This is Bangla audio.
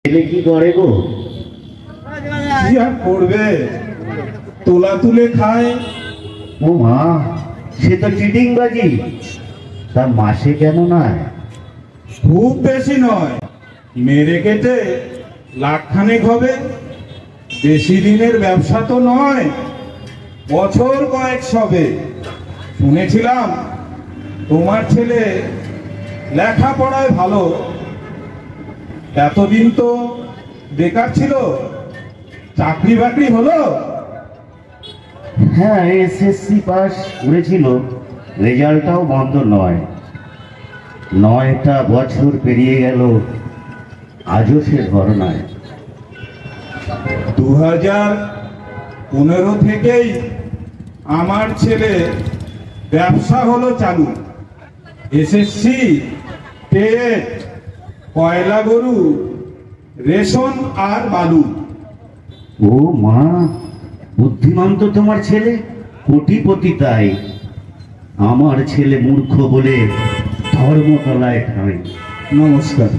ছেলে কি করে গো? কি আর করবে, তোলা তুলে খায়। ও মা, সে তো চিটিংবাজি। তা মাসে কেন নয়? খুব বেশি নয়, মেরে কেটে লাখখানেক হবে। বেশি দিনের ব্যবসা তো নয়, বছর কয়েক সবে। শুনেছিলাম তোমার ছেলে লেখাপড়ায় ভালো, এতদিন তো বেকার ছিল, চাকরি বাকরি হলো? হ্যাঁ, এসএসসি পাস করেছিল, রেজাল্টটাও বন্ধ নয়। 9টা বছর পেরিয়ে গেল, আজও সে ঘর নয়। 2015 থেকেই আমার ছেলে ব্যবসা হলো চালু। এসএসসি, টেট, কয়লা গরু, রেশন আর বালু। ও মা, বুদ্ধিমান তো তোমার ছেলে, কোটিপতি। তাই আমার ছেলে মূর্খ বলে ধর্মতলায় ঠাঁই। নমস্কার।